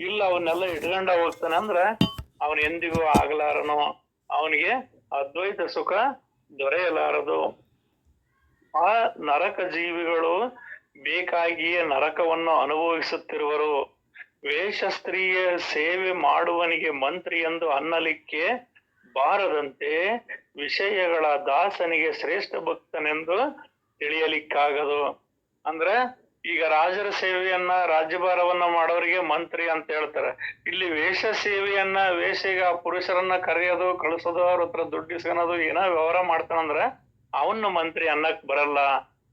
ಇಲ್ಲ ಅವನ್ನೆಲ್ಲ ಇಟ್ಕೊಂಡ ಹೋಗ್ತಾನೆ ಅಂದ್ರ ಅವನ್ ಎಂದಿಗೂ ಆಗಲಾರನು, ಅವನಿಗೆ ಅದ್ವೈತ ಸುಖ ದೊರೆಯಲಾರದು. ಆ ನರಕ ಜೀವಿಗಳು ಬೇಕಾಗಿಯೇ ನರಕವನ್ನು ಅನುಭವಿಸುತ್ತಿರುವರು. ವೇಷ ಸ್ತ್ರೀಯ ಸೇವೆ ಮಾಡುವನಿಗೆ ಮಂತ್ರಿ ಎಂದು ಅನ್ನಲಿಕ್ಕೆ ಬಾರದಂತೆ ವಿಷಯಗಳ ದಾಸನಿಗೆ ಶ್ರೇಷ್ಠ ಭಕ್ತನೆಂದು ತಿಳಿಯಲಿಕ್ಕಾಗದು. ಅಂದ್ರೆ ಈಗ ರಾಜರ ಸೇವೆಯನ್ನ ರಾಜ್ಯಭಾರವನ್ನ ಮಾಡೋರಿಗೆ ಮಂತ್ರಿ ಅಂತ ಹೇಳ್ತಾರೆ. ಇಲ್ಲಿ ವೇಷ ಸೇವೆಯನ್ನ ವೇಷಿಗ ಪುರುಷರನ್ನ ಕರೆಯೋದು ಕಳಿಸೋದು ಅವ್ರ ಹತ್ರ ದುಡ್ಡು ಇಸ್ಕೊಳೋದು ಏನೋ ವ್ಯವಹಾರ ಮಾಡ್ತಾನಂದ್ರ ಅವನ್ನ ಮಂತ್ರಿ ಅನ್ನಕ್ ಬರಲ್ಲ.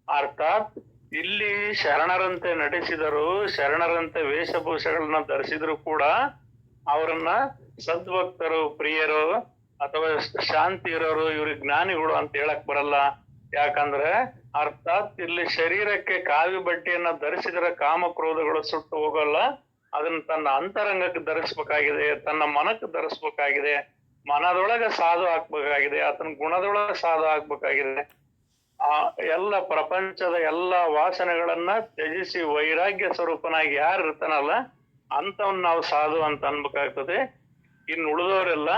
ಅರ್ಥಾತ್ ಇಲ್ಲಿ ಶರಣರಂತೆ ನಟಿಸಿದರು, ಶರಣರಂತೆ ವೇಷಭೂಷಗಳನ್ನ ಧರಿಸಿದ್ರು ಕೂಡ ಅವರನ್ನ ಸದ್ಭಕ್ತರು, ಪ್ರಿಯರು ಅಥವಾ ಶಾಂತಿ ಇರೋರು, ಇವ್ರಿಗೆ ಜ್ಞಾನಿಗಳು ಅಂತ ಹೇಳಕ್ ಬರಲ್ಲ. ಯಾಕಂದ್ರೆ ಅರ್ಥಾತ್ ಇಲ್ಲಿ ಶರೀರಕ್ಕೆ ಕಾವಿ ಬಟ್ಟೆಯನ್ನ ಧರಿಸಿದ್ರೆ ಕಾಮ ಕ್ರೋಧಗಳು ಸುಟ್ಟು ಹೋಗಲ್ಲ. ಅದನ್ನ ತನ್ನ ಅಂತರಂಗಕ್ಕೆ ಧರಿಸ್ಬೇಕಾಗಿದೆ, ತನ್ನ ಮನಕ್ಕೆ ಧರಿಸ್ಬೇಕಾಗಿದೆ, ಮನದೊಳಗ ಸಾಧು ಹಾಕ್ಬೇಕಾಗಿದೆ, ಆತನ ಗುಣದೊಳಗ ಸಾಧು ಹಾಕ್ಬೇಕಾಗಿದೆ. ಆ ಎಲ್ಲ ಪ್ರಪಂಚದ ಎಲ್ಲ ವಾಸನೆಗಳನ್ನ ತ್ಯಜಿಸಿ ವೈರಾಗ್ಯ ಸ್ವರೂಪನಾಗಿ ಯಾರು ಇರ್ತಾನಲ್ಲ ಅಂತವನ್ನ ನಾವು ಸಾಧು ಅಂತ ಅನ್ಬೇಕಾಗ್ತದೆ. ಇನ್ನು ಉಳಿದವರೆಲ್ಲ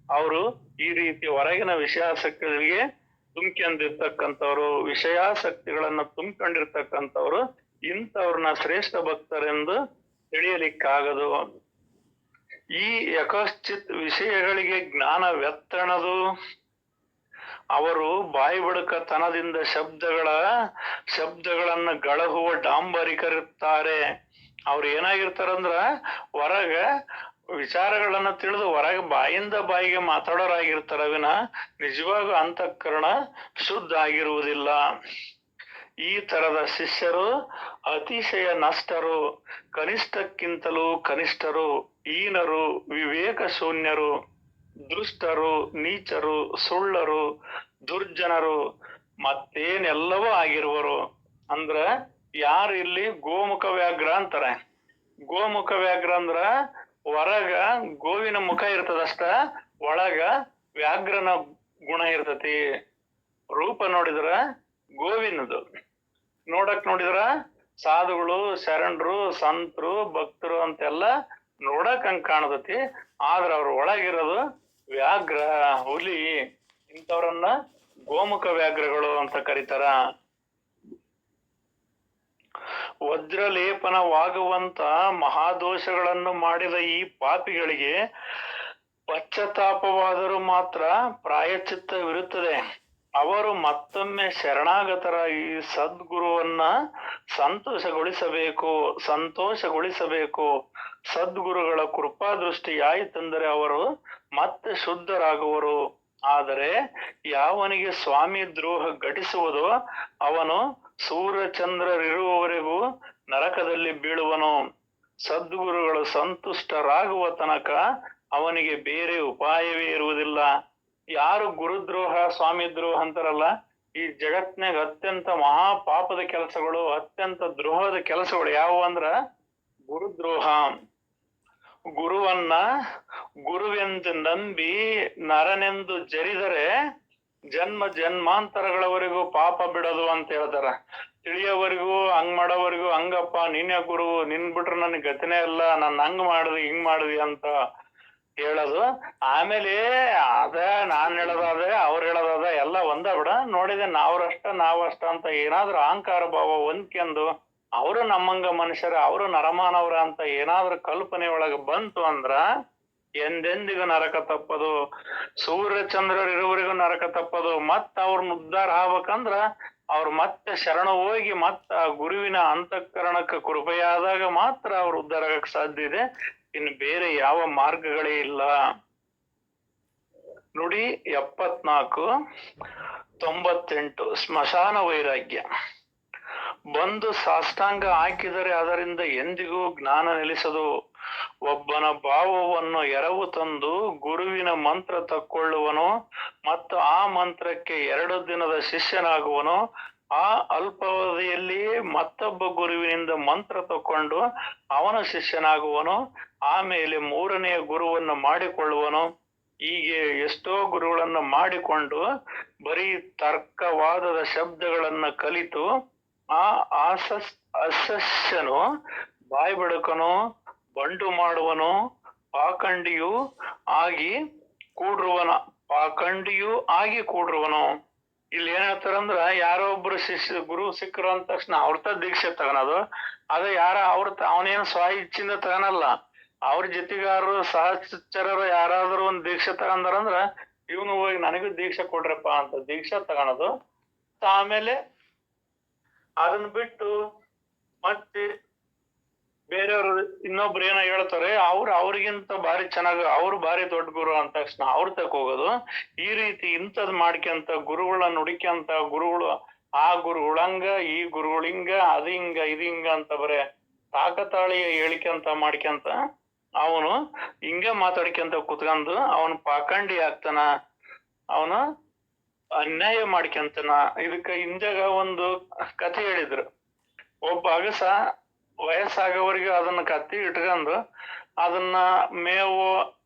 ಅವರು ಈ ರೀತಿ ಹೊರಗಿನ ವಿಷಯಾಸಕ್ತಿಗಳಿಗೆ ತುಂಬಿಕೊಂಡಿರ್ತಕ್ಕಂಥವ್ರು, ವಿಷಯಾಸಕ್ತಿಗಳನ್ನ ತುಂಬಿಕೊಂಡಿರ್ತಕ್ಕಂಥವ್ರು, ಇಂಥವ್ರನ್ನ ಶ್ರೇಷ್ಠ ಭಕ್ತರೆಂದು ತಿಳಿಯಲಿಕ್ಕಾಗದು. ಈ ಯಕಶ್ಚಿತ್ ವಿಷಯಗಳಿಗೆ ಜ್ಞಾನ ವ್ಯತ್ತಣದು. ಅವರು ಬಾಯಿ ಬಡಕತನದಿಂದ ಶಬ್ದಗಳನ್ನ ಗಳಹುವ ಡಾಂಬರಿಕರಿರ್ತಾರೆ. ಅವ್ರು ಏನಾಗಿರ್ತಾರಂದ್ರ ಹೊರಗ ವಿಚಾರಗಳನ್ನ ತಿಳಿದು ಹೊರಗೆ ಬಾಯಿಂದ ಬಾಯಿಗೆ ಮಾತಾಡೋರಾಗಿರ್ತಾರ, ವಿನ ನಿಜವಾಗೂ ಅಂತಃಕರಣ ಶುದ್ಧ ಆಗಿರುವುದಿಲ್ಲ. ಈ ತರದ ಶಿಷ್ಯರು ಅತಿಶಯ ನಷ್ಟರು, ಕನಿಷ್ಠಕ್ಕಿಂತಲೂ ಕನಿಷ್ಠರು, ಹೀನರು, ವಿವೇಕ ಶೂನ್ಯರು, ದುಷ್ಟರು, ನೀಚರು, ಸುಳ್ಳರು, ದುರ್ಜನರು, ಮತ್ತೇನೆಲ್ಲವೂ ಆಗಿರುವರು. ಅಂದ್ರ ಯಾರು ಇಲ್ಲಿ ಗೋಮುಖ ವ್ಯಾಘ್ರ ಅಂತಾರೆ. ಗೋಮುಖ ವ್ಯಾಘ್ರ ಅಂದ್ರ ಹೊರಗ ಗೋವಿನ ಮುಖ ಇರ್ತದಷ್ಟ, ಒಳಗ ವ್ಯಾಘ್ರನ ಗುಣ ಇರ್ತತಿ. ರೂಪ ನೋಡಿದ್ರ ಗೋವಿನದು, ನೋಡಕ್ ನೋಡಿದ್ರ ಸಾಧುಗಳು, ಶರಣರು, ಸಂತರು, ಭಕ್ತರು ಅಂತೆಲ್ಲ ನೋಡಕ್ ಹಂಗ ಕಾಣತತಿ. ಆದ್ರ ಅವ್ರ ಒಳಗಿರೋದು ವ್ಯಾಘ್ರ, ಹುಲಿ. ಇಂಥವ್ರನ್ನ ಗೋಮುಖ ವ್ಯಾಘ್ರಗಳು ಅಂತ ಕರೀತಾರ. ವಜ್ರಲೇಪನವಾಗುವಂತ ಮಹಾದೋಷಗಳನ್ನು ಮಾಡಿದ ಈ ಪಾಪಿಗಳಿಗೆ ಪಶ್ಚಾತ್ತಾಪವಾದರೂ ಮಾತ್ರ ಪ್ರಾಯಶ್ಚಿತ್ತವಿರುತ್ತದೆ. ಅವರು ಮತ್ತೊಮ್ಮೆ ಶರಣಾಗತರಾಗಿ ಸದ್ಗುರುವನ್ನ ಸಂತೋಷಗೊಳಿಸಬೇಕು. ಸದ್ಗುರುಗಳ ಕೃಪಾದೃಷ್ಟಿಯಾಯಿತೆಂದರೆ ಅವರು ಮತ್ತೆ ಶುದ್ಧರಾಗುವರು. ಆದರೆ ಯಾವನಿಗೆ ಸ್ವಾಮಿ ದ್ರೋಹ ಘಟಿಸುವುದೋ ಅವನು ಸೂರ್ಯಚಂದ್ರರಿರುವವರೆಗೂ ನರಕದಲ್ಲಿ ಬೀಳುವನು. ಸದ್ಗುರುಗಳು ಸಂತುಷ್ಟರಾಗುವ ತನಕ ಅವನಿಗೆ ಬೇರೆ ಉಪಾಯವೇ ಇರುವುದಿಲ್ಲ. ಯಾರು ಗುರುದ್ರೋಹ, ಸ್ವಾಮಿ ದ್ರೋಹ ಅಂತಾರಲ್ಲ, ಈ ಜಗತ್ನಾಗ ಅತ್ಯಂತ ಮಹಾಪಾಪದ ಕೆಲಸಗಳು, ಅತ್ಯಂತ ದ್ರೋಹದ ಕೆಲಸಗಳು ಯಾವುವು ಅಂದ್ರ ಗುರುದ್ರೋಹ. ಗುರುವನ್ನ ಗುರುವೆಂದು ನಂಬಿ ನರನೆಂದು ಜರಿದರೆ ಜನ್ಮ ಜನ್ಮಾಂತರಗಳವರೆಗೂ ಪಾಪ ಬಿಡೋದು ಅಂತ ಹೇಳ್ತಾರ. ತಿಳಿಯೋವರೆಗೂ ಹಂಗ್ ಮಾಡೋವರೆಗೂ ಹಂಗಪ್ಪ ನೀನೇ ಗುರು, ನಿನ್ ಬಿಟ್ರೆ ನನ್ಗೆ ಗತಿನೇ ಇಲ್ಲ, ನಾನು ಹಂಗ್ ಮಾಡಿದ್ವಿ ಹಿಂಗ್ ಮಾಡಿದ್ವಿ ಅಂತ ಹೇಳೋದು. ಆಮೇಲೆ ಅದ ನಾನ್ ಹೇಳೋದಾದ ಅವ್ರು ಹೇಳೋದಾದ ಎಲ್ಲ ಒಂದ ಬಿಡ, ನೋಡಿದೆ ನಾವಷ್ಟ ಅಂತ ಏನಾದ್ರು ಅಹಂಕಾರ ಭಾವ ಹೊಂದ್ಕೊಂಡು ಅವರು ನಮ್ಮಂಗ ಮನುಷ್ಯರ, ಅವರು ನರಮಾನವ್ರ ಅಂತ ಏನಾದ್ರು ಕಲ್ಪನೆ ಒಳಗ ಬಂತು ಅಂದ್ರ ಎಂದೆಂದಿಗೂ ನರಕ ತಪ್ಪದು. ಸೂರ್ಯಚಂದ್ರರಿರುವವರೆಗೂ ನರಕ ತಪ್ಪದು. ಮತ್ತ ಅವ್ರನ್ನ ಉದ್ಧಾರ ಆಗ್ಬೇಕಂದ್ರ ಅವ್ರು ಮತ್ತೆ ಶರಣ ಹೋಗಿ ಮತ್ತ ಗುರುವಿನ ಅಂತಃಕರಣಕ್ಕೆ ಕೃಪೆಯಾದಾಗ ಮಾತ್ರ ಅವ್ರು ಉದ್ಧಾರ ಆಗಕ್ ಸಾಧ್ಯ ಇದೆ. ಇನ್ನು ಬೇರೆ ಯಾವ ಮಾರ್ಗಗಳೇ ಇಲ್ಲ. ನುಡಿ 74-98 ಸ್ಮಶಾನ ವೈರಾಗ್ಯ. ಬಂದು ಸಾಷ್ಟಾಂಗ ಹಾಕಿದರೆ ಅದರಿಂದ ಎಂದಿಗೂ ಜ್ಞಾನ ನಿಲ್ಲಿಸದು. ಒಬ್ಬನ ಭಾವವನ್ನು ಎರವು ತಂದು ಗುರುವಿನ ಮಂತ್ರ ತಕ್ಕೊಳ್ಳುವನು ಮತ್ತು ಆ ಮಂತ್ರಕ್ಕೆ 2 ದಿನದ ಶಿಷ್ಯನಾಗುವನು. ಆ ಅಲ್ಪಾವಧಿಯಲ್ಲಿ ಮತ್ತೊಬ್ಬ ಗುರುವಿನಿಂದ ಮಂತ್ರ ತಕ್ಕೊಂಡು ಅವನ ಶಿಷ್ಯನಾಗುವನು. ಆಮೇಲೆ 3ನೆಯ ಗುರುವನ್ನು ಮಾಡಿಕೊಳ್ಳುವನು. ಹೀಗೆ ಎಷ್ಟೋ ಗುರುಗಳನ್ನ ಮಾಡಿಕೊಂಡು ಬರೀ ತರ್ಕವಾದದ ಶಬ್ದಗಳನ್ನ ಕಲಿತು ಆ ಅಸಸ್ಯನು, ಬಾಯಿ ಬಡಕನು, ಬಂಡು ಮಾಡುವನು, ಪಾಖಂಡಿಯು ಆಗಿ ಕೂಡ್ರುವನ. ಪಾಖಂಡಿಯು ಆಗಿ ಕೂಡ್ರುವನು. ಇಲ್ಲಿ ಏನ್ ಹೇಳ್ತಾರಂದ್ರ, ಯಾರೋ ಒಬ್ರು ಶಿಷ್ಯ ಗುರು ಸಿಕ್ಕರು ಅಂದ ತಕ್ಷಣ ಅವ್ರತ ದೀಕ್ಷೆ ತಗೊಳೋದು. ಅದ ಯಾರ ಅವನೇನು ಸ್ವ ಇಚ್ಛಿಂದ ತಗೊಳಲ್ಲ. ಅವ್ರ ಜೊತೆಗಾರರು ಸಹಚರರು ಯಾರಾದ್ರೂ ಒಂದ್ ದೀಕ್ಷೆ ತಗೊಂಡಾರಂದ್ರ ಇವನು ಹೋಗಿ ನನಗೂ ದೀಕ್ಷೆ ಕೊಡ್ರಪ್ಪ ಅಂತ ದೀಕ್ಷೆ ತಗೊಳೋದು. ಆಮೇಲೆ ಅದನ್ನ ಬಿಟ್ಟು ಮತ್ತೆ ಬೇರೆಯವ್ರು ಇನ್ನೊಬ್ರು ಏನೋ ಹೇಳ್ತಾರೆ, ಅವ್ರಿಗಿಂತ ಭಾರಿ ಚೆನ್ನಾಗ, ಅವ್ರು ಭಾರಿ ದೊಡ್ಡ ಗುರು ಅಂದ ತಕ್ಷಣ ಅವ್ರ ತಕ್ ಹೋಗೋದು. ಈ ರೀತಿ ಇಂಥದ್ ಮಾಡ್ಕೊಂತ ಗುರುಗಳನ್ನ ನುಡಿಕ್ಯಂತ ಗುರುಗಳು ಆ ಗುರುಗಳಂಗ ಈ ಗುರುಗಳಿಂಗ ಅದ್ ಹಿಂಗ ಇದ್ ಹಿಂಗ ಅಂತ ಬರೇ ತಾಕತಾಳಿಯ ಹೇಳಿಕೆಂತ ಮಾಡ್ಕೊಂತ ಅವನು ಹಿಂಗ ಮಾತಾಡ್ಕೊಂತ ಕುತ್ಕೊಂಡು ಅವನು ಪಾಖಂಡಿ ಆಗ್ತಾನ, ಅವನು ಅನ್ಯಾಯ ಮಾಡ್ಕೊಂತಾನ. ಇದಕ್ಕ ಹಿಂದಾಗ ಒಂದು ಕಥೆ ಹೇಳಿದ್ರು. ಒಬ್ಬ ಅಗಸ ವಯಸ್ಸಾಗವರಿಗೆ ಅದನ್ನ ಕತ್ತಿ ಇಟ್ಕೊಂಡು ಅದನ್ನ ಮೇವು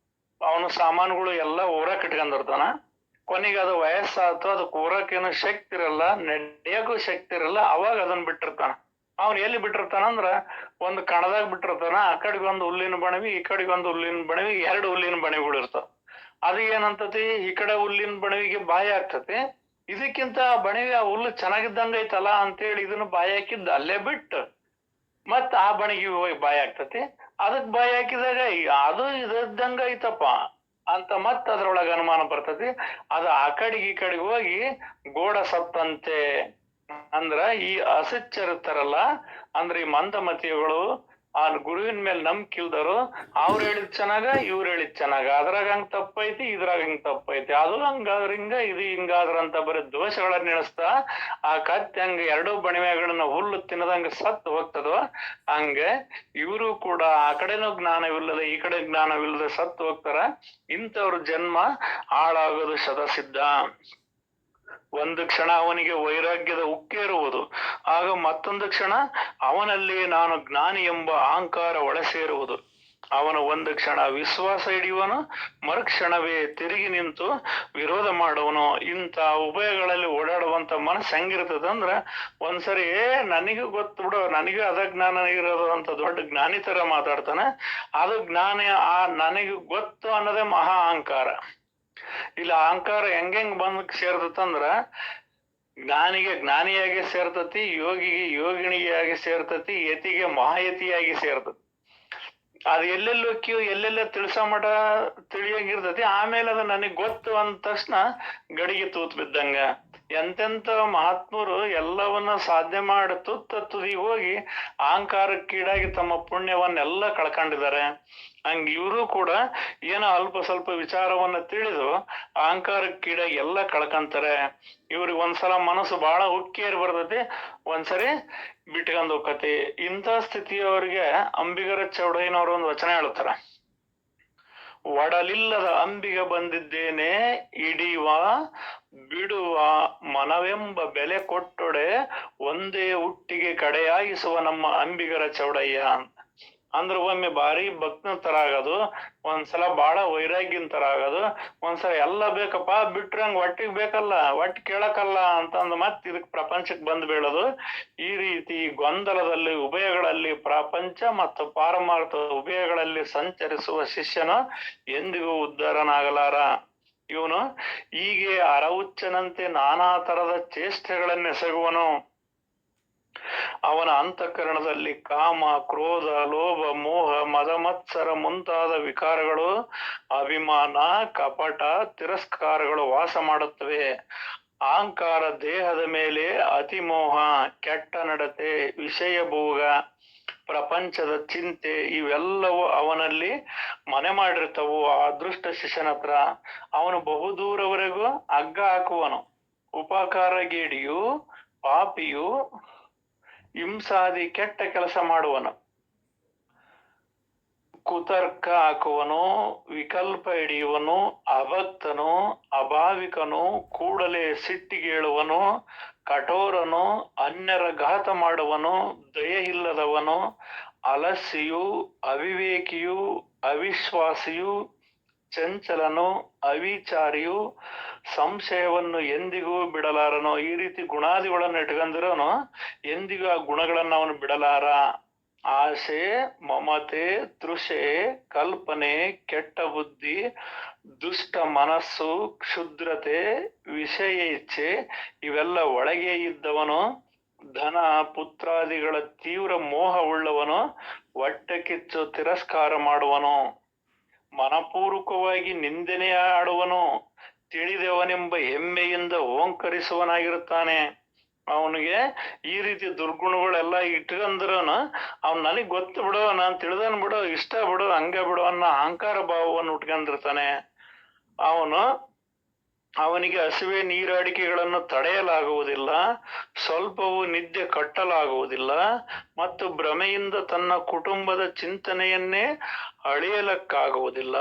ಅವನ ಸಾಮಾನುಗಳು ಎಲ್ಲ ಊರಕ್ ಇಟ್ಕೊಂಡಿರ್ತಾನ. ಕೊನೆಗೆ ಅದು ವಯಸ್ಸಾತು, ಅದಕ್ಕೆ ಊರಕ್ಕೇನು ಶಕ್ತಿ ಇರಲ್ಲ, ನಡೆಯಕ್ಕೂ ಶಕ್ತಿ ಇರಲ್ಲ. ಅವಾಗ ಅದನ್ನ ಬಿಟ್ಟಿರ್ತಾನ. ಅವ್ನು ಎಲ್ಲಿ ಬಿಟ್ಟಿರ್ತಾನಂದ್ರ ಒಂದು ಕಣದಾಗ ಬಿಟ್ಟಿರ್ತಾನ. ಆ ಕಡೆಗೆ ಒಂದು ಹುಲ್ಲಿನ ಬಣವಿ, ಈ ಕಡೆಗೆ ಒಂದು ಹುಲ್ಲಿನ ಬಣವಿ, 2 ಹುಲ್ಲಿನ ಬಣವಿಗಳು ಇರ್ತಾವ. ಅದು ಏನಂತತಿ, ಈ ಕಡೆ ಹುಲ್ಲಿನ ಬಣವಿಗೆ ಬಾಯಿ ಆಗ್ತತಿ, ಇದಕ್ಕಿಂತ ಬಣವಿ ಆ ಹುಲ್ಲು ಚೆನ್ನಾಗಿದ್ದಂಗ ಐತಲ್ಲ ಅಂತೇಳಿ ಇದನ್ನ ಬಾಯಿ ಹಾಕಿದ್ದು ಅಲ್ಲೇ ಬಿಟ್ಟು ಮತ್ ಆ ಬಣಿಗೆ ಹೋಗಿ ಬಾಯಿ ಆಗ್ತತಿ. ಅದಕ್ ಬಾಯಿ ಹಾಕಿದಾಗ ಅದು ಇದ್ದಂಗ ಐತಪ್ಪ ಅಂತ ಮತ್ ಅದ್ರೊಳಗ ಅನುಮಾನ ಬರ್ತತಿ. ಅದು ಆ ಕಡೆಗೆ ಈ ಕಡೆಗೆ ಹೋಗಿ ಗೋಡ ಸತ್ತಂತೆ. ಅಂದ್ರ ಈ ಅಸಚ್ಚರಿರ್ತಾರಲ್ಲ, ಅಂದ್ರೆ ಈ ಮಂದಮತಿಗಳು, ಆ ಗುರುವಿನ ಮೇಲೆ ನಂಬಿಕೆ ಇಲ್ದರು, ಅವ್ರು ಹೇಳಿದ್ ಚೆನ್ನಾಗ ಇವ್ರು ಹೇಳಿದ್ ಚೆನ್ನಾಗ, ಅದ್ರಾಗ ಹಂಗ ತಪ್ಪೈತಿ ಇದ್ರಾಗ ಹಿಂಗ್ ತಪ್ಪೈತಿ, ಅದು ಹಂಗಾದ್ರ ಹಿಂಗ ಇದು ಹಿಂಗಾದ್ರ ಅಂತ ಬರೀ ದೋಷಗಳನ್ನ ಎಣಿಸ್ತಾ ಆ ಕತ್ತಿ ಹಂಗ 2 ಬಣಿವೆಗಳನ್ನ ಹುಲ್ಲು ತಿನ್ನದಂಗ ಸತ್ತು ಹೋಗ್ತದೋ ಹಂಗ ಇವರು ಕೂಡ ಆ ಕಡೆನೂ ಜ್ಞಾನವಿಲ್ಲದೆ ಈ ಕಡೆ ಜ್ಞಾನವಿಲ್ಲದೆ ಸತ್ತು ಹೋಗ್ತಾರ. ಇಂಥವ್ರ ಜನ್ಮ ಹಾಳಾಗೋದು ಶತಸಿದ್ಧ. ಒಂದು ಕ್ಷಣ ಅವನಿಗೆ ವೈರಾಗ್ಯದ ಉಕ್ಕೇರುವುದು, ಆಗ ಮತ್ತೊಂದು ಕ್ಷಣ ಅವನಲ್ಲಿ ನಾನು ಜ್ಞಾನಿ ಎಂಬ ಅಹಂಕಾರ ಒಳಸೇರುವುದು. ಅವನು ಒಂದು ಕ್ಷಣ ವಿಶ್ವಾಸ ಹಿಡಿಯುವನು, ಮರುಕ್ಷಣವೇ ತಿರುಗಿ ನಿಂತು ವಿರೋಧ ಮಾಡುವನು. ಇಂಥ ಉಭಯಗಳಲ್ಲಿ ಓಡಾಡುವಂತ ಮನಸ್ಸು ಹೆಂಗಿರ್ತದಂದ್ರ, ಒಂದ್ಸರಿ ನನಗೂ ಗೊತ್ತು ಬಿಡು, ನನಗೂ ಅದ ಜ್ಞಾನ ಇರೋದು ಅಂತ ದೊಡ್ಡ ಜ್ಞಾನಿ ತರ ಮಾತಾಡ್ತಾನೆ. ಅದು ಜ್ಞಾನಿ, ಆ ನನಗೂ ಗೊತ್ತು ಅನ್ನೋದೇ ಮಹಾ ಅಹಂಕಾರ. ಇಲ್ಲ ಅಹಂಕಾರ ಹೆಂಗ್ ಬಂದ್ ಸೇರ್ತತಂದ್ರ, ಜ್ಞಾನಿಗೆ ಜ್ಞಾನಿಯಾಗಿ ಸೇರ್ತತಿ, ಯೋಗಿಗೆ ಯೋಗಿಣಿಯಾಗಿ ಸೇರ್ತತಿ, ಯತಿಗೆ ಮಹಾಯತಿಯಾಗಿ ಸೇರ್ತತಿ. ಅದ್ ಎಲ್ಲೆಲ್ಲೋಕ್ಕಿಯೋ ಎಲ್ಲೆಲ್ಲ ತಿಳಿಸೋ ಮಠ ತಿಳಿಯಾಗಿರ್ತತಿ. ಆಮೇಲೆ ಅದು ನನಗ್ ಗೊತ್ತು ಅಂದ ತಕ್ಷಣ ಗಡಿಗೆ ತೂತ್ ಬಿದ್ದಂಗ. ಎಂತೆಂತ ಮಹಾತ್ಮರು ಎಲ್ಲವನ್ನ ಸಾಧನೆ ಮಾಡಿ ತುದಿಗೆ ಹೋಗಿ ಅಹಂಕಾರಕ್ಕೀಡಾಗಿ ತಮ್ಮ ಪುಣ್ಯವನ್ನೆಲ್ಲ ಕಳ್ಕೊಂಡಿದ್ದಾರೆ. ಹಂಗ ಇವರು ಕೂಡ ಏನೋ ಅಲ್ಪ ಸ್ವಲ್ಪ ವಿಚಾರವನ್ನ ತಿಳಿದು ಅಹಂಕಾರಕ್ಕೀಡಾಗಿ ಎಲ್ಲ ಕಳ್ಕಂತಾರೆ. ಇವ್ರಿಗೆ ಒಂದ್ಸಲ ಮನಸ್ಸು ಬಹಳ ಉಕ್ಕೇರಿ ಬರ್ತತಿ, ಒಂದ್ಸರಿ ಬಿಟ್ಕೊಂಡ್ ಹೋಗತಿ. ಇಂಥ ಸ್ಥಿತಿಯವರಿಗೆ ಅಂಬಿಗರ ಚೌಡಯ್ಯನವರು ಒಂದು ವಚನ ಹೇಳ್ತಾರ. ಒಡಲಿಲ್ಲದ ಅಂಬಿಗ ಬಂದಿದ್ದೇನೆ, ಹಿಡಿಯುವ ಬಿಡುವ ಮನವೆಂಬ ಬೆಲೆ ಕೊಟ್ಟೊಡೆ ಒಂದೇ ಹುಟ್ಟಿಗೆ ಕಡೆಯಾಗಿಸುವ ನಮ್ಮ ಅಂಬಿಗರ ಚೌಡಯ್ಯ ಅಂತ. ಅಂದ್ರ ಒಮ್ಮೆ ಭಾರಿ ಭಕ್ತನ ತರ ಆಗೋದು, ಒಂದ್ಸಲ ಬಾಳ ವೈರಾಗ್ಯನ ತರ ಆಗೋದು, ಒಂದ್ಸಲ ಎಲ್ಲ ಬೇಕಪ್ಪ ಬಿಟ್ರಂಗ ಒಟ್ಟಿಗೆ ಬೇಕಲ್ಲ, ಒಟ್ಟು ಕೇಳಕಲ್ಲ ಅಂತಂದ್ ಮತ್ ಇದಕ್ ಪ್ರಪಂಚಕ್ ಬಂದ್ ಬೀಳೋದು. ಈ ರೀತಿ ಗೊಂದಲದಲ್ಲಿ ಉಭಯಗಳಲ್ಲಿ ಪ್ರಪಂಚ ಮತ್ತು ಪಾರಮಾರ್ಥ ಉಭಯಗಳಲ್ಲಿ ಸಂಚರಿಸುವ ಶಿಷ್ಯನು ಎಂದಿಗೂ ಉದ್ಧಾರನಾಗಲಾರ. ಇವನು ಹೀಗೆ ಅರಹುಚ್ಚನಂತೆ ನಾನಾ ತರದ ಚೇಷ್ಟೆಗಳನ್ನೆಸಗುವನು. ಅವನ ಅಂತಃಕರಣದಲ್ಲಿ ಕಾಮ, ಕ್ರೋಧ, ಲೋಭ, ಮೋಹ, ಮದ, ಮತ್ಸರ ಮುಂತಾದ ವಿಕಾರಗಳು, ಅಭಿಮಾನ, ಕಪಟ, ತಿರಸ್ಕಾರಗಳು ವಾಸ ಮಾಡುತ್ತವೆ. ಅಹಂಕಾರ ದೇಹದ ಮೇಲೆ ಅತಿಮೋಹ, ಕೆಟ್ಟ ನಡತೆ, ವಿಷಯ ಭೋಗ, ಪ್ರಪಂಚದ ಚಿಂತೆ ಇವೆಲ್ಲವೂ ಅವನಲ್ಲಿ ಮನೆ ಮಾಡಿರ್ತವು. ಆ ಅದೃಷ್ಟ ಶಿಷ್ಯನ ಹತ್ರ ಅವನು ಬಹುದೂರವರೆಗೂ ಹಗ್ಗ ಹಾಕುವನು. ಉಪಕಾರಗೇಡಿಯು, ಪಾಪಿಯು, ಹಿಂಸಾದಿ ಕೆಟ್ಟ ಕೆಲಸ ಮಾಡುವನು, ಕುತರ್ಕ ಹಾಕುವನು, ವಿಕಲ್ಪ ಹಿಡಿಯುವನು, ಅಭಕ್ತನು, ಅಭಾವಿಕನು, ಕೂಡಲೇ ಸಿಟ್ಟಿಗೇಳುವನು, ಕಠೋರನು, ಅನ್ಯರ ಘಾತ ಮಾಡುವನು, ದಯೆ ಇಲ್ಲದವನು, ಅಲಸ್ಸಿಯು, ಅವಿವೇಕಿಯು, ಅವಿಶ್ವಾಸಿಯು, ಚಂಚಲನು, ಅವಿಚಾರಿಯು, ಸಂಶಯವನ್ನು ಎಂದಿಗೂ ಬಿಡಲಾರನು. ಈ ರೀತಿ ಗುಣಾದಿಗಳನ್ನು ಇಟ್ಕೊಂಡಿರೋನು ಎಂದಿಗೂ ಆ ಗುಣಗಳನ್ನ ಅವನು ಬಿಡಲಾರ. ಆಸೆ, ಮಮತೆ, ತೃಷೆ, ಕಲ್ಪನೆ, ಕೆಟ್ಟ ಬುದ್ಧಿ, ದುಷ್ಟ ಮನಸ್ಸು, ಕ್ಷುದ್ರತೆ, ವಿಷಯ ಇಚ್ಛೆ ಇವೆಲ್ಲ ಒಳಗೆ ಇದ್ದವನು, ಧನ ಪುತ್ರಾದಿಗಳ ತೀವ್ರ ಮೋಹವುಳ್ಳವನು, ಹೊಟ್ಟೆ ಕಿಚ್ಚು ತಿರಸ್ಕಾರ ಮಾಡುವನು, ಮನಪೂರ್ವಕವಾಗಿ ನಿಂದನೆ ಆಡುವನು, ತಿಳಿದವನೆಂಬ ಹೆಮ್ಮೆಯಿಂದ ಓಂಕರಿಸುವನಾಗಿರುತ್ತಾನೆ. ಅವನಿಗೆ ಈ ರೀತಿ ದುರ್ಗುಣಗಳೆಲ್ಲ ಇಟ್ಕೊಂಡ್ರನ ಅವ್ನ್ ನನಗ್ ಗೊತ್ತು ಬಿಡು, ನಾನ್ ತಿಳಿದನ್ ಬಿಡು, ಇಷ್ಟ ಬಿಡು, ಹಂಗ ಬಿಡು ಅನ್ನೋ ಅಹಂಕಾರ ಭಾವವನ್ನು ಉಟ್ಕೊಂಡಿರ್ತಾನೆ. ಅವನಿಗೆ ಹಸಿವೆ ನೀರಾಡಿಕೆಗಳನ್ನು ತಡೆಯಲಾಗುವುದಿಲ್ಲ, ಸ್ವಲ್ಪವೂ ನಿದ್ದೆ ಕಟ್ಟಲಾಗುವುದಿಲ್ಲ, ಮತ್ತು ಭ್ರಮೆಯಿಂದ ತನ್ನ ಕುಟುಂಬದ ಚಿಂತನೆಯನ್ನೇ ಅಳೆಯಲಕ್ಕಾಗುವುದಿಲ್ಲ.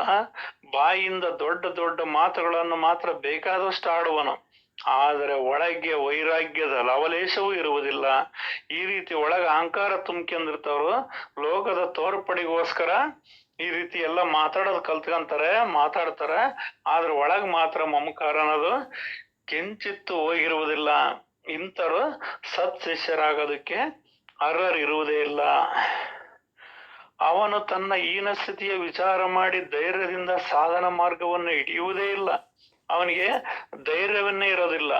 ಬಾಯಿಯಿಂದ ದೊಡ್ಡ ದೊಡ್ಡ ಮಾತುಗಳನ್ನು ಮಾತ್ರ ಬೇಕಾದಷ್ಟು ಆಡುವನು, ಆದರೆ ಒಳಗೆ ವೈರಾಗ್ಯದ ಲವಲೇಶವೂ ಇರುವುದಿಲ್ಲ. ಈ ರೀತಿ ಒಳಗ ಅಹಂಕಾರ ತುಂಬ್ಕೊಂಡಿರ್ತಾವ್ರು. ಲೋಕದ ತೋರ್ಪಡಿಗೋಸ್ಕರ ಈ ರೀತಿ ಎಲ್ಲ ಮಾತಾಡೋದು ಮಾತಾಡ್ತಾರೆ, ಆದ್ರೆ ಒಳಗ್ ಮಾತ್ರ ಮಮಕಾರ ಅನ್ನೋದು ಕಿಂಚಿತ್ತು ಹೋಗಿರುವುದಿಲ್ಲ. ಇಂಥರು ಸತ್ ಶಿಷ್ಯರಾಗೋದಕ್ಕೆ ಅರ್ಹರಿರುವುದೇ ಇಲ್ಲ. ಅವನು ತನ್ನ ಹೀನ ಸ್ಥಿತಿಯ ವಿಚಾರ ಮಾಡಿ ಧೈರ್ಯದಿಂದ ಸಾಧನ ಮಾರ್ಗವನ್ನು ಹಿಡಿಯುವುದೇ ಇಲ್ಲ. ಅವನಿಗೆ ಧೈರ್ಯವನ್ನೇ ಇರೋದಿಲ್ಲ.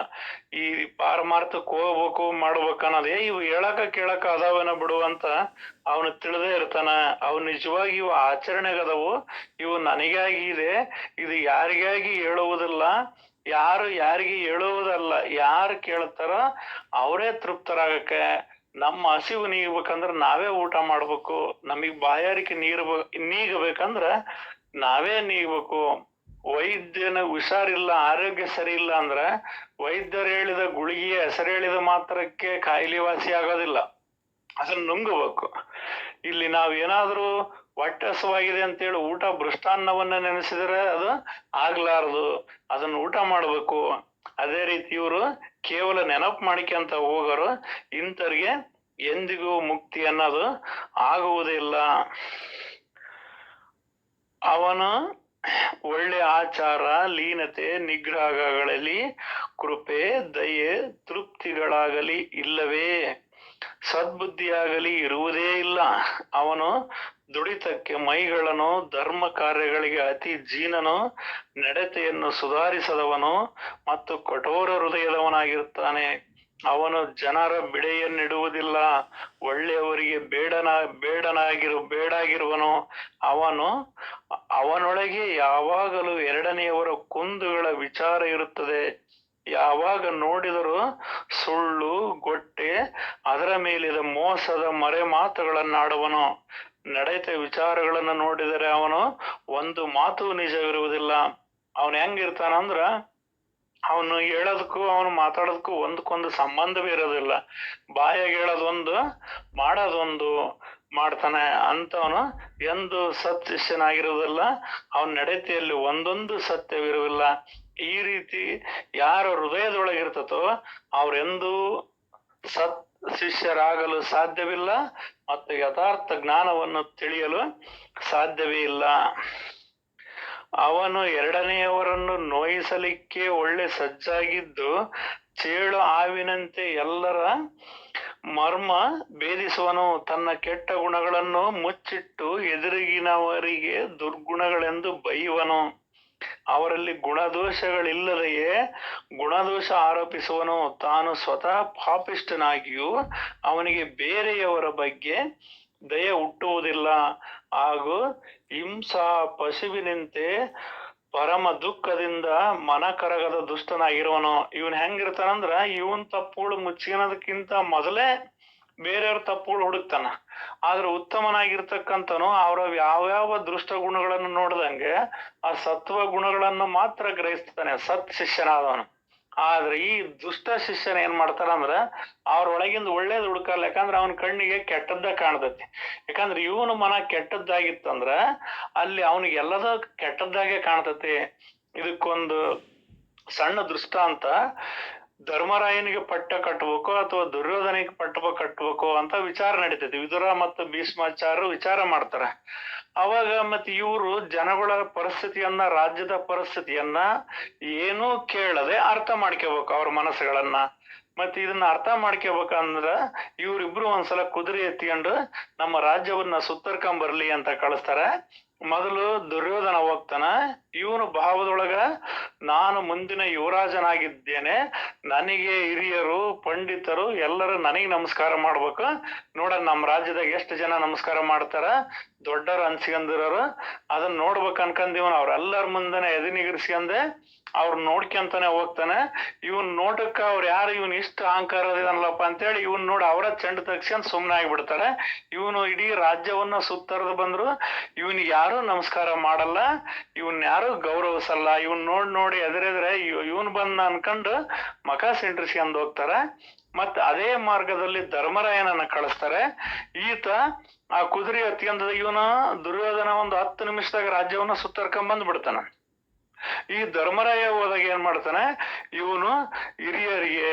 ಈ ಪಾರಮಾರ್ಥಕ್ಕೆ ಹೋಗ್ಬೇಕು ಮಾಡ್ಬೇಕನ್ನೋದೇ ಇವು ಕೇಳಕ ಅದಾವನ ಬಿಡುವಂತ ಅವನು ತಿಳಿದೇ ಇರ್ತಾನ. ಅವು ನಿಜವಾಗಿ ಇವು ಆಚರಣೆಗದವು, ಇವು ನನಗಾಗಿ ಇದೆ, ಇದು ಯಾರಿಗಾಗಿ ಹೇಳುವುದಿಲ್ಲ, ಯಾರು ಯಾರಿಗೆ ಹೇಳುವುದಲ್ಲ. ಯಾರು ಕೇಳ್ತಾರೋ ಅವರೇ ತೃಪ್ತರಾಗಕ್ಕೆ. ನಮ್ಮ ಹಸಿವು ನೀಗಬೇಕಂದ್ರ ನಾವೇ ಊಟ ಮಾಡ್ಬೇಕು, ನಮಗ್ ಬಾಯಾರಿಕೆ ನೀಗಬೇಕಂದ್ರ ನಾವೇ ನೀಗಬೇಕು. ವೈದ್ಯನ ಹುಷಾರಿಲ್ಲ, ಆರೋಗ್ಯ ಸರಿ ಇಲ್ಲ ಅಂದ್ರ ವೈದ್ಯರು ಹೇಳಿದ ಗುಳಿಗೆ ಹೆಸರು ಹೇಳಿದ ಮಾತ್ರಕ್ಕೆ ಕಾಯಿಲೆ ವಾಸಿ ಆಗೋದಿಲ್ಲ, ಅದನ್ನ ನುಂಗಬೇಕು. ಇಲ್ಲಿ ನಾವ್ ಏನಾದ್ರೂ ಹೊಟ್ಟೆ ಹಸುವಾಗಿದೆ ಅಂತೇಳಿ ಊಟ ಭೃಷ್ಟಾನ್ನವನ್ನ ನೆನೆಸಿದ್ರೆ ಅದು ಆಗ್ಲಾರದು, ಅದನ್ನ ಊಟ ಮಾಡ್ಬೇಕು. ಅದೇ ರೀತಿ ಇವರು ಕೇವಲ ನೆನಪು ಮಾಡಿಕೊಂತ ಹೋಗೋರು, ಇಂಥವ್ರಿಗೆ ಎಂದಿಗೂ ಮುಕ್ತಿ ಅನ್ನೋದು ಆಗುವುದಿಲ್ಲ. ಅವನು ಒಳ್ಳೆ ಆಚಾರ, ಲೀನತೆ, ನಿಗ್ರಹಗಳಲ್ಲಿ ಕೃಪೆ, ದಯೆ, ತೃಪ್ತಿಗಳಾಗಲಿ ಇಲ್ಲವೇ, ಸದ್ಬುದ್ಧಿಯಾಗಲಿ ಇರುವುದೇ ಇಲ್ಲ. ಅವನು ದುಡಿತಕ್ಕೆ ಮೈಗಳನ್ನು, ಧರ್ಮ ಕಾರ್ಯಗಳಿಗೆ ಅತಿ ಜೀನನು, ನಡತೆಯನ್ನು ಸುಧಾರಿಸದವನು ಮತ್ತು ಕಠೋರ ಹೃದಯದವನಾಗಿರುತ್ತಾನೆ. ಅವನು ಜನರ ಬಿಡೆಯನ್ನಿಡುವುದಿಲ್ಲ, ಒಳ್ಳೆಯವರಿಗೆ ಬೇಡಾಗಿರುವನು. ಅವನೊಳಗೆ ಯಾವಾಗಲೂ ಎರಡನೆಯವರ ಕುಂದುಗಳ ವಿಚಾರ ಇರುತ್ತದೆ. ಯಾವಾಗ ನೋಡಿದರೂ ಸುಳ್ಳು, ಗೊಟ್ಟೆ, ಅದರ ಮೇಲಿದ ಮೋಸದ ಮರೆ ಮಾತುಗಳನ್ನಾಡುವನು. ನಡತೆ ವಿಚಾರಗಳನ್ನು ನೋಡಿದರೆ ಅವನು ಒಂದು ಮಾತು ನಿಜವಿರುವುದಿಲ್ಲ. ಅವನು ಹೆಂಗಿರ್ತಾನಂದ್ರ ಅವನು ಹೇಳೋದಕ್ಕೂ ಅವನು ಮಾತಾಡೋದಕ್ಕೂ ಒಂದಕ್ಕೊಂದು ಸಂಬಂಧವೇ ಇರೋದಿಲ್ಲ. ಬಾಯಾಗ ಹೇಳೋದೊಂದು, ಮಾಡೋದೊಂದು ಮಾಡ್ತಾನೆ. ಅಂತವನು ಎಂದು ಸತ್ ಶಿಷ್ಯನಾಗಿರುವುದಿಲ್ಲ, ಅವನ ನಡತೆಯಲ್ಲಿ ಒಂದೊಂದು ಸತ್ಯವಿರುವುದಿಲ್ಲ. ಈ ರೀತಿ ಯಾರ ಹೃದಯದೊಳಗಿರ್ತತೋ ಅವ್ರೆಂದೂ ಸತ್ ಶಿಷ್ಯರಾಗಲು ಸಾಧ್ಯವಿಲ್ಲ ಮತ್ತು ಯಥಾರ್ಥ ಜ್ಞಾನವನ್ನು ತಿಳಿಯಲು ಸಾಧ್ಯವೇ ಇಲ್ಲ. ಅವನು ಎರಡನೆಯವರನ್ನು ನೋಯಿಸಲಿಕ್ಕೆ ಒಳ್ಳೆ ಸಜ್ಜಾಗಿದ್ದು, ಚೇಳು ಹಾವಿನಂತೆ ಎಲ್ಲರ ಮರ್ಮ ಭೇದಿಸುವನು. ತನ್ನ ಕೆಟ್ಟ ಗುಣಗಳನ್ನು ಮುಚ್ಚಿಟ್ಟು ಎದುರಿಗಿನವರಿಗೆ ದುರ್ಗುಣಗಳೆಂದು ಬೈಯುವನು. ಅವರಲ್ಲಿ ಗುಣದೋಷಗಳಿಲ್ಲದೆಯೇ ಗುಣದೋಷ ಆರೋಪಿಸುವನು. ತಾನು ಸ್ವತಃ ಪಾಪಿಷ್ಠನಾಗಿಯೂ ಅವನಿಗೆ ಬೇರೆಯವರ ಬಗ್ಗೆ ದಯೆ ಹುಟ್ಟುವುದಿಲ್ಲ. ಹಾಗೂ ಹಿಂಸಾ ಪಶುವಿನಂತೆ ಪರಮ ದುಃಖದಿಂದ ಮನ ಕರಗದ ದುಷ್ಟನಾಗಿರುವನು. ಇವನ್ ಹೆಂಗಿರ್ತಾನಂದ್ರ ಇವನ್ ತಪ್ಪುಗಳು ಮುಚ್ಚಿನದಕ್ಕಿಂತ ಮೊದಲೇ ಬೇರೆಯವ್ರ ತಪ್ಪುಗಳು ಹುಡುಕ್ತಾನ. ಆದ್ರೆ ಉತ್ತಮನಾಗಿರ್ತಕ್ಕಂಥನು ಅವ್ರ ಯಾವ್ಯಾವ ದೃಷ್ಟ ಗುಣಗಳನ್ನು ನೋಡ್ದಂಗೆ ಆ ಸತ್ವ ಗುಣಗಳನ್ನು ಮಾತ್ರ ಗ್ರಹಿಸ್ತಾನೆ, ಸತ್ ಶಿಷ್ಯನಾದವನು. ಆದ್ರೆ ಈ ದುಷ್ಟ ಶಿಷ್ಯನ ಏನ್ ಮಾಡ್ತಾರಂದ್ರ ಅವ್ರೊಳಗಿಂದ ಒಳ್ಳೇದ್ ಹುಡುಕಲ್ಲ. ಯಾಕಂದ್ರೆ ಅವನ ಕಣ್ಣಿಗೆ ಕೆಟ್ಟದ್ದ ಕಾಣ್ತತಿ. ಯಾಕಂದ್ರೆ ಇವನು ಮನ ಕೆಟ್ಟದ್ದಾಗಿತ್ತಂದ್ರ ಅಲ್ಲಿ ಅವನಿಗೆ ಎಲ್ಲದ ಕೆಟ್ಟದ್ದಾಗೆ ಕಾಣ್ತತಿ. ಇದಕ್ಕೊಂದು ಸಣ್ಣ ದೃಷ್ಟಾಂತ, ಧರ್ಮರಾಯನಿಗೆ ಪಟ್ಟ ಕಟ್ಟಬೇಕು ಅಥವಾ ದುರ್ಯೋಧನಿಗೆ ಪಟ್ಟ ಕಟ್ಟಬೇಕು ಅಂತ ವಿಚಾರ ನಡೀತೈತಿ. ವಿದುರ ಮತ್ತು ಭೀಷ್ಮಾಚಾರ್ಯರು ವಿಚಾರ ಮಾಡ್ತಾರೆ. ಅವಾಗ ಮತ್ತೆ ಇವರು ಜನಗಳ ಪರಿಸ್ಥಿತಿಯನ್ನ, ರಾಜ್ಯದ ಪರಿಸ್ಥಿತಿಯನ್ನ ಏನೂ ಕೇಳದೆ ಅರ್ಥ ಮಾಡ್ಕೋಬೇಕು ಅವ್ರ ಮನಸ್ಸುಗಳನ್ನ. ಮತ್ತೆ ಇದನ್ನ ಅರ್ಥ ಮಾಡ್ಕೋಬೇಕಂದ್ರ ಇವ್ರಿಬ್ರು ಒಂದ್ಸಲ ಕುದುರೆ ಎತ್ಕೊಂಡು ನಮ್ಮ ರಾಜ್ಯವನ್ನ ಸುತ್ತರ್ಕೊಂಬರ್ಲಿ ಅಂತ ಕಳಿಸ್ತಾರೆ. ಮೊದಲು ದುರ್ಯೋಧನ ಹೋಗ್ತಾನ. ಇವನು ಭಾವದೊಳಗ ನಾನು ಮುಂದಿನ ಯುವರಾಜನಾಗಿದ್ದೇನೆ, ನನಗೆ ಹಿರಿಯರು ಪಂಡಿತರು ಎಲ್ಲರೂ ನನಗೆ ನಮಸ್ಕಾರ ಮಾಡ್ಬೇಕು, ನೋಡ ನಮ್ಮ ರಾಜ್ಯದಾಗ ಎಷ್ಟು ಜನ ನಮಸ್ಕಾರ ಮಾಡ್ತಾರ, ದೊಡ್ಡರು ಅನ್ಸ್ಕೊಂಡಿರೋರು, ಅದನ್ನ ನೋಡ್ಬೇಕು ಅನ್ಕಂದ್ ಇವನು ಅವ್ರೆಲ್ಲರ ಮುಂದೆನೆ ಎದೆ ನಿಗರ್ಸ್ಕೊಂಡೆ ಅವ್ರ ನೋಡ್ಕೊಂತಾನೆ ಹೋಗ್ತಾನೆ. ಇವನ್ ನೋಟಕ್ಕ ಅವ್ರು ಯಾರು ಇವನ್ ಇಷ್ಟ ಅಹಂಕಾರದಿದನಲ್ಲಪ್ಪ ಅಂತೇಳಿ ಇವನ್ ನೋಡಿ ಅವರ ಚೆಂಡ ತಗ್ಸ್ಕೊಂಡ್ ಸುಮ್ನೆ ಆಗಿಬಿಡ್ತಾರೆ. ಇವನು ಇಡೀ ರಾಜ್ಯವನ್ನ ಸುತ್ತರ್ದು ಬಂದ್ರು ಇವನಿಗೆ ಯಾರು ನಮಸ್ಕಾರ ಮಾಡಲ್ಲ, ಇವನ್ ಯಾರು ಗೌರವಿಸಲ್ಲ. ಇವನ್ ನೋಡಿ ಎದುರೆದ್ರೆ ಇವನ್ ಬಂದ ಅನ್ಕೊಂಡು ಮಕ ಸಿಂಟ್ರಿಸ್ಕೊಂಡ್ ಹೋಗ್ತಾರೆ. ಮತ್ ಅದೇ ಮಾರ್ಗದಲ್ಲಿ ಧರ್ಮರಾಯನನ್ನ ಕಳಿಸ್ತಾರೆ. ಈತ ಆ ಕುದುರೆ ಹತ್ಕೊಂಡ ಇವನು ದುರ್ಯೋಧನ ಒಂದು 10 ನಿಮಿಷದಾಗ ರಾಜ್ಯವನ್ನ ಸುತ್ತರ್ಕೊಂಡ್ ಬಂದ್ಬಿಡ್ತಾನ. ಈ ಧರ್ಮರಾಯ ಹೋದಾಗ ಏನ್ ಮಾಡ್ತಾನೆ, ಇವನು ಹಿರಿಯರಿಗೆ,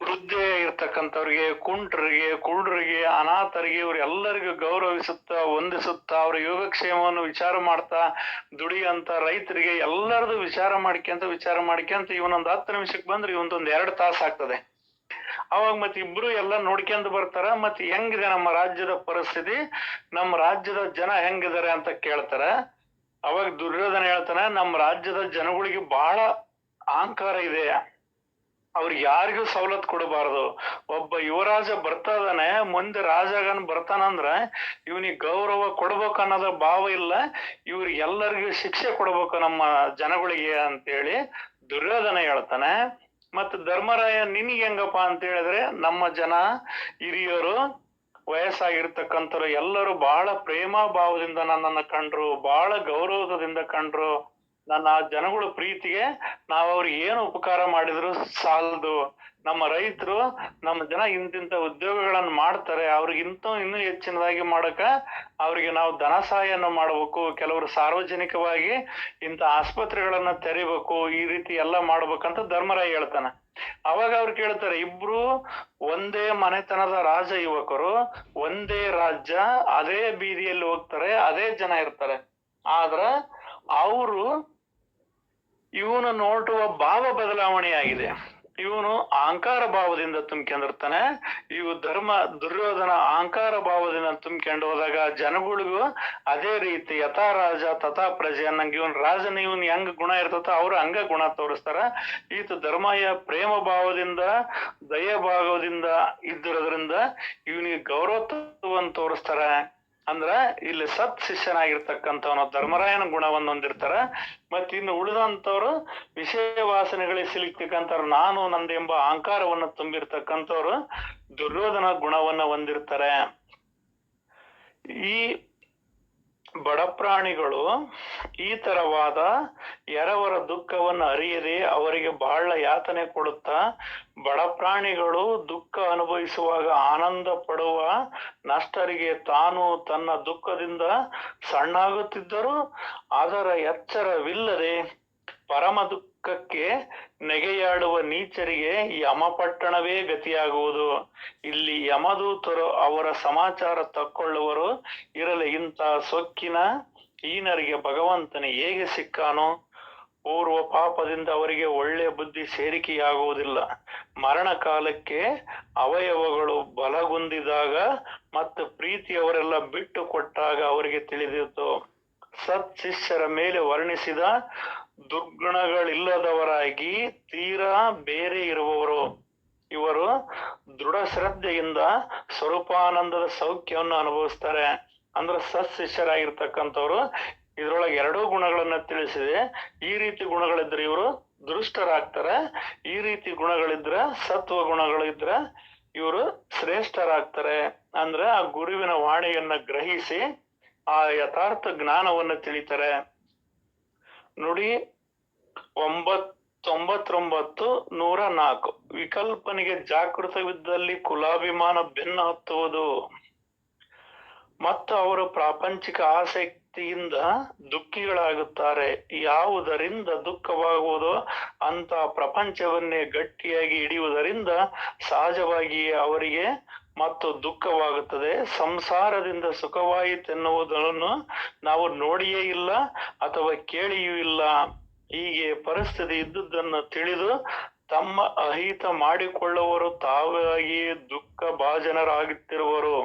ವೃದ್ಧೆ ಇರ್ತಕ್ಕಂಥವ್ರಿಗೆ, ಕುಂಟ್ರಿಗೆ, ಕುರುಡರಿಗೆ, ಅನಾಥರಿಗೆ ಇವ್ರೆಲ್ಲರಿಗೂ ಗೌರವಿಸುತ್ತಾ ವಂದಿಸುತ್ತಾ ಅವ್ರ ಯೋಗಕ್ಷೇಮವನ್ನು ವಿಚಾರ ಮಾಡ್ತಾ ದುಡಿಯಂತ ರೈತರಿಗೆ ಎಲ್ಲರದು ವಿಚಾರ ಮಾಡ್ಕೊಂತ ಇವನೊಂದು 10 ನಿಮಿಷಕ್ಕೆ ಬಂದ್ರೆ ಇವನೊಂದು 2 ತಾಸು ಆಗ್ತದೆ. ಅವಾಗ ಮತ್ತೆ ಇಬ್ರು ಎಲ್ಲ ನೋಡ್ಕೊಂಡ್ ಬರ್ತಾರ. ಮತ್ತೆ ಹೆಂಗಿದೆ ನಮ್ಮ ರಾಜ್ಯದ ಪರಿಸ್ಥಿತಿ, ನಮ್ಮ ರಾಜ್ಯದ ಜನ ಹೆಂಗಿದಾರೆ ಅಂತ ಕೇಳ್ತಾರ. ಅವಾಗ ದುರ್ಯೋಧನ ಹೇಳ್ತಾನೆ, ನಮ್ಮ ರಾಜ್ಯದ ಜನಗಳಿಗೆ ಬಹಳ ಅಹಂಕಾರ ಇದೆ, ಅವ್ರಿಗೆ ಯಾರಿಗೂ ಸವಲತ್ತು ಕೊಡಬಾರದು. ಒಬ್ಬ ಯುವರಾಜ ಬರ್ತಾ ಇದಾನೆ, ಮುಂದೆ ರಾಜಗನ್ ಬರ್ತಾನಂದ್ರ ಇವನಿಗೆ ಗೌರವ ಕೊಡ್ಬೇಕು ಅನ್ನೋದ ಭಾವ ಇಲ್ಲ, ಇವ್ರಿಗೆ ಎಲ್ಲರಿಗೂ ಶಿಕ್ಷೆ ಕೊಡ್ಬೇಕು ನಮ್ಮ ಜನಗಳಿಗೆ ಅಂತೇಳಿ ದುರ್ಯೋಧನ ಹೇಳ್ತಾನೆ. ಮತ್ ಧರ್ಮರಾಯ ನಿನಗೆ ಹೆಂಗಪ್ಪ ಅಂತ ಹೇಳಿದ್ರೆ, ನಮ್ಮ ಜನ ಹಿರಿಯರು ವಯಸ್ಸಾಗಿರ್ತಕ್ಕಂಥವ್ರು ಎಲ್ಲರೂ ಬಹಳ ಪ್ರೇಮ ಭಾವದಿಂದ ನನ್ನನ್ನ ಕಂಡ್ರು, ಬಹಳ ಗೌರವದಿಂದ ಕಂಡ್ರು. ನನ್ನ ಜನಗಳ ಪ್ರೀತಿಗೆ ನಾವ್ ಅವ್ರಿಗೆ ಏನು ಉಪಕಾರ ಮಾಡಿದ್ರು ಸಾಲದು. ನಮ್ಮ ರೈತರು, ನಮ್ಮ ಜನ ಇಂತಿಂತ ಉದ್ಯೋಗಗಳನ್ನ ಮಾಡ್ತಾರೆ, ಅವ್ರಿಗಿಂತ ಇನ್ನೂ ಹೆಚ್ಚಿನದಾಗಿ ಮಾಡಕ ಅವ್ರಿಗೆ ನಾವು ಧನ ಸಹಾಯನ ಮಾಡ್ಬೇಕು, ಕೆಲವರು ಸಾರ್ವಜನಿಕವಾಗಿ ಇಂತ ಆಸ್ಪತ್ರೆಗಳನ್ನ ತೆರಿಬೇಕು, ಈ ರೀತಿ ಎಲ್ಲ ಮಾಡ್ಬೇಕಂತ ಧರ್ಮರಾಯ ಹೇಳ್ತಾನೆ. ಅವಾಗ ಅವ್ರು ಕೇಳ್ತಾರೆ, ಇಬ್ರು ಒಂದೇ ಮನೆತನದ ರಾಜ ಯುವಕರು, ಒಂದೇ ರಾಜ್ಯ, ಅದೇ ಬೀದಿಯಲ್ಲಿ ಹೋಗ್ತಾರೆ, ಅದೇ ಜನ ಇರ್ತಾರೆ, ಆದ್ರ ಅವರು ಇವನು ನೋಡುವ ಭಾವ ಬದಲಾವಣೆ ಆಗಿದೆ. ಇವನು ಅಹಂಕಾರ ಭಾವದಿಂದ ತುಂಬ್ಕೊಂಡಿರ್ತಾನೆ, ದುರ್ಯೋಧನ ಅಹಂಕಾರ ಭಾವದಿಂದ ತುಂಬ್ಕೊಂಡು ಹೋದಾಗ ಜನಗಳಿಗೂ ಅದೇ ರೀತಿ ಯಥಾ ರಾಜ ತಥಾ ಪ್ರಜೆ ಅನ್ನಂಗೆ ಇವನ್ ರಾಜನ ಇವನ್ ಹೆಂಗ್ ಗುಣ ಇರ್ತದ ಅವ್ರು ಹಂಗ ಗುಣ ತೋರಿಸ್ತಾರ. ಈತ ಧರ್ಮಯ್ಯ ಪ್ರೇಮ ಭಾವದಿಂದ ದಯ ಭಾವದಿಂದ ಇದ್ದಿರೋದ್ರಿಂದ ಇವನಿಗೆ ಗೌರವತ್ವವನ್ನು ತೋರಿಸ್ತಾರ. ಅಂದ್ರ ಇಲ್ಲಿ ಸತ್ ಶಿಷ್ಯನಾಗಿರ್ತಕ್ಕಂಥವನು ಧರ್ಮರಾಯನ ಗುಣವನ್ನು ಹೊಂದಿರ್ತಾರ. ಮತ್ ಇನ್ನು ಉಳಿದಂತವ್ರು ವಿಷಯ ವಾಸನೆಗಳಿಗೆ ಸಿಲುಕ್ತಕ್ಕಂಥವ್ರು, ನಾನು ನಂದೆಂಬ ಅಹಂಕಾರವನ್ನು ತುಂಬಿರ್ತಕ್ಕಂಥವ್ರು ದುರ್ಯೋಧನ ಗುಣವನ್ನ ಹೊಂದಿರ್ತಾರೆ. ಈ ಬಡ ಪ್ರಾಣಿಗಳು ಈ ತರವಾದ ಎರವರ ದುಃಖವನ್ನು ಅರಿಯದೆ ಅವರಿಗೆ ಬಹಳ ಯಾತನೆ ಕೊಡುತ್ತಾ, ಬಡ ಪ್ರಾಣಿಗಳು ದುಃಖ ಅನುಭವಿಸುವಾಗ ಆನಂದ ಪಡುವ ನಷ್ಟರಿಗೆ ತಾನು ತನ್ನ ದುಃಖದಿಂದ ಸಣ್ಣಾಗುತ್ತಿದ್ದರೂ ಅದರ ಎಚ್ಚರವಿಲ್ಲದೆ ಪರಮ ದುಃಖಕ್ಕೆ ನೆಗೆಯಾಡುವ ನೀಚರಿಗೆ ಯಮಪಟ್ಟಣವೇ ಗತಿಯಾಗುವುದು. ಇಲ್ಲಿ ಯಮದೂತರು ಅವರ ಸಮಾಚಾರ ತಕ್ಕೊಳ್ಳುವರು. ಇರಲಿ, ಇಂಥ ಸೊಕ್ಕಿನ ಹೀನರಿಗೆ ಭಗವಂತನೇ ಹೇಗೆ ಸಿಕ್ಕಾನೋ? ಪೂರ್ವ ಪಾಪದಿಂದ ಅವರಿಗೆ ಒಳ್ಳೆಯ ಬುದ್ಧಿ ಸೇರಿಕೆಯಾಗುವುದಿಲ್ಲ. ಮರಣ ಕಾಲಕ್ಕೆ ಅವಯವಗಳು ಬಲಗುಂದಿದಾಗ ಮತ್ತು ಪ್ರೀತಿಯವರೆಲ್ಲ ಬಿಟ್ಟು ಕೊಟ್ಟಾಗ ಅವರಿಗೆ ತಿಳಿದಿತ್ತು. ಸತ್ ಶಿಷ್ಯರ ಮೇಲೆ ವರ್ಣಿಸಿದ ದುರ್ಗುಣಗಳಿಲ್ಲದವರಾಗಿ ತೀರಾ ಬೇರೆ ಇರುವವರು ಇವರು ದೃಢ ಶ್ರದ್ಧೆಯಿಂದ ಸ್ವರೂಪಾನಂದದ ಸೌಖ್ಯವನ್ನು ಅನುಭವಿಸ್ತಾರೆ. ಅಂದ್ರೆ ಸತ್ ಶಿಷ್ಯರಾಗಿರ್ತಕ್ಕಂಥವ್ರು ಇದ್ರೊಳಗೆ 2 ಗುಣಗಳನ್ನ ತಿಳಿಸಿದೆ. ಈ ರೀತಿ ಗುಣಗಳಿದ್ರೆ ಇವರು ದೃಷ್ಟರಾಗ್ತಾರೆ, ಈ ರೀತಿ ಗುಣಗಳಿದ್ರ ಸತ್ವ ಗುಣಗಳಿದ್ರ ಇವರು ಶ್ರೇಷ್ಠರಾಗ್ತಾರೆ. ಅಂದ್ರೆ ಆ ಗುರುವಿನ ವಾಣಿಯನ್ನ ಗ್ರಹಿಸಿ ಆ ಯಥಾರ್ಥ ಜ್ಞಾನವನ್ನ ತಿಳಿತಾರೆ. ನೋಡಿ 99-104 ವಿಕಲ್ಪನಿಗೆ ಜಾಗೃತವಿದ್ದಲ್ಲಿ ಕುಲಾಭಿಮಾನ ಬೆನ್ನ ಹತ್ತುವುದು ಮತ್ತು ಅವರು ಪ್ರಾಪಂಚಿಕ ಆಸಕ್ತಿಯಿಂದ ದುಃಖಿಗಳಾಗುತ್ತಾರೆ. ಯಾವುದರಿಂದ ದುಃಖವಾಗುವುದೋ ಅಂತ ಪ್ರಪಂಚವನ್ನೇ ಗಟ್ಟಿಯಾಗಿ ಹಿಡಿಯುವುದರಿಂದ ಸಹಜವಾಗಿಯೇ ಅವರಿಗೆ ಮತ್ತು ದುಃಖವಾಗುತ್ತದೆ. ಸಂಸಾರದಿಂದ ಸುಖವಾಯಿತೆನ್ನುವುದನ್ನು ನಾವು ನೋಡಿಯೇ ಇಲ್ಲ ಅಥವಾ ಕೇಳಿಯೂ ಇಲ್ಲ. ಹೀಗೆ ಪರಿಸ್ಥಿತಿ ಇದ್ದುದನ್ನು ತಿಳಿದು ತಮ್ಮ ಅಹಿತ ಮಾಡಿಕೊಳ್ಳುವರು ತಾವಾಗಿ ದುಃಖ ಭಾಜನರಾಗುತ್ತಿರುವರು.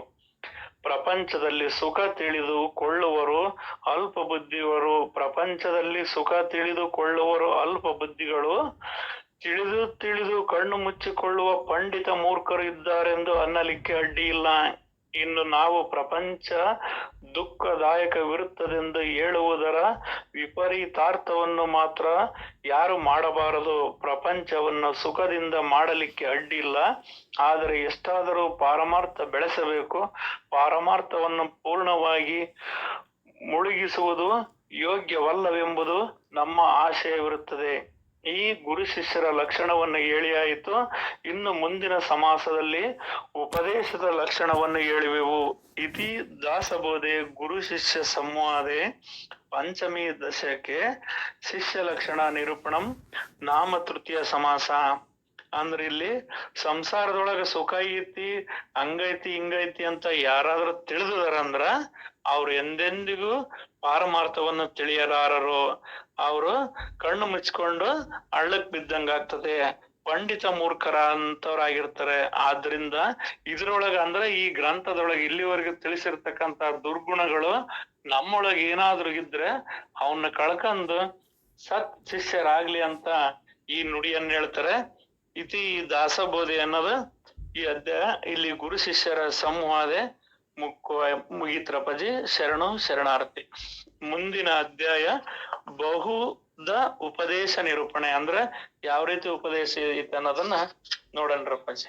ಪ್ರಪಂಚದಲ್ಲಿ ಸುಖ ತಿಳಿದುಕೊಳ್ಳುವರು ಅಲ್ಪ ಬುದ್ಧಿಯವರು. ಪ್ರಪಂಚದಲ್ಲಿ ಸುಖ ತಿಳಿದುಕೊಳ್ಳುವರು ಅಲ್ಪ ಬುದ್ಧಿಗಳು. ತಿಳಿದು ಕಣ್ಣು ಮುಚ್ಚಿಕೊಳ್ಳುವ ಪಂಡಿತ ಮೂರ್ಖರು ಇದ್ದಾರೆಂದು ಅನ್ನಲಿಕ್ಕೆ ಅಡ್ಡಿ ಇಲ್ಲ. ಇನ್ನು ನಾವು ಪ್ರಪಂಚ ದುಃಖದಾಯಕವಿರುತ್ತದೆಂದು ಹೇಳುವುದರ ವಿಪರೀತಾರ್ಥವನ್ನು ಮಾತ್ರ ಯಾರು ಮಾಡಬಾರದು. ಪ್ರಪಂಚವನ್ನು ಸುಖದಿಂದ ಮಾಡಲಿಕ್ಕೆ ಅಡ್ಡಿ ಇಲ್ಲ, ಆದರೆ ಎಷ್ಟಾದರೂ ಪಾರಮಾರ್ಥ ಬೆಳೆಸಬೇಕು. ಪಾರಮಾರ್ಥವನ್ನು ಪೂರ್ಣವಾಗಿ ಮುಳುಗಿಸುವುದು ಯೋಗ್ಯವಲ್ಲವೆಂಬುದು ನಮ್ಮ ಆಶಯವಿರುತ್ತದೆ. ಈ ಗುರು ಶಿಷ್ಯರ ಲಕ್ಷಣವನ್ನು ಹೇಳಿಯಾಯಿತು. ಇನ್ನು ಮುಂದಿನ ಸಮಾಸದಲ್ಲಿ ಉಪದೇಶದ ಲಕ್ಷಣವನ್ನು ಹೇಳಿವೆವು. ಇತಿ ದಾಸಬೋಧೆ ಗುರು ಶಿಷ್ಯ ಸಂವಾದೆ ಪಂಚಮಿ ದಶಕೆ ಶಿಷ್ಯ ಲಕ್ಷಣ ನಿರೂಪಣಂ ನಾಮ ತೃತೀಯ ಸಮಾಸ. ಅಂದ್ರೆ ಇಲ್ಲಿ ಸಂಸಾರದೊಳಗ ಸುಖ ಐತಿ, ಹಂಗೈತಿ ಹಿಂಗೈತಿ ಅಂತ ಯಾರಾದ್ರೂ ತಿಳಿದಾರಂದ್ರ ಅವ್ರು ಎಂದೆಂದಿಗೂ ಪಾರಮಾರ್ಥವನ್ನು ತಿಳಿಯಲಾರರು. ಅವರು ಕಣ್ಣು ಮುಚ್ಕೊಂಡು ಹಳ್ಳಕ್ ಬಿದ್ದಂಗ ಆಗ್ತದೆ, ಪಂಡಿತ ಮೂರ್ಖರ ಅಂತವ್ರಾಗಿರ್ತಾರೆ. ಆದ್ರಿಂದ ಇದ್ರೊಳಗ ಅಂದ್ರೆ ಈ ಗ್ರಂಥದೊಳಗೆ ಇಲ್ಲಿವರೆಗೂ ತಿಳಿಸಿರ್ತಕ್ಕಂತ ದುರ್ಗುಣಗಳು ನಮ್ಮೊಳಗೆ ಏನಾದ್ರೂ ಇದ್ರೆ ಅವನ್ನ ಕಳ್ಕೊಂಡು ಸತ್ ಶಿಷ್ಯರಾಗ್ಲಿ ಅಂತ ಈ ನುಡಿಯನ್ನ ಹೇಳ್ತಾರೆ. ಇತಿ ದಾಸಬೋಧೆ ಅನ್ನೋದು ಈ ಅಧ್ಯಾಯ. ಇಲ್ಲಿ ಗುರು ಶಿಷ್ಯರ ಸಂವಾದೆ ಮುಗಿತ್ರಪಜಿ ಶರಣು ಶರಣಾರ್ಥಿ. ಮುಂದಿನ ಅಧ್ಯಾಯ ಬಹುದ ಉಪದೇಶ ನಿರೂಪಣೆ, ಅಂದ್ರೆ ಯಾವ ರೀತಿ ಉಪದೇಶ ಐತೆ ಅನ್ನೋದನ್ನ ನೋಡಣ್ರಪ್ಪಾಜಿ.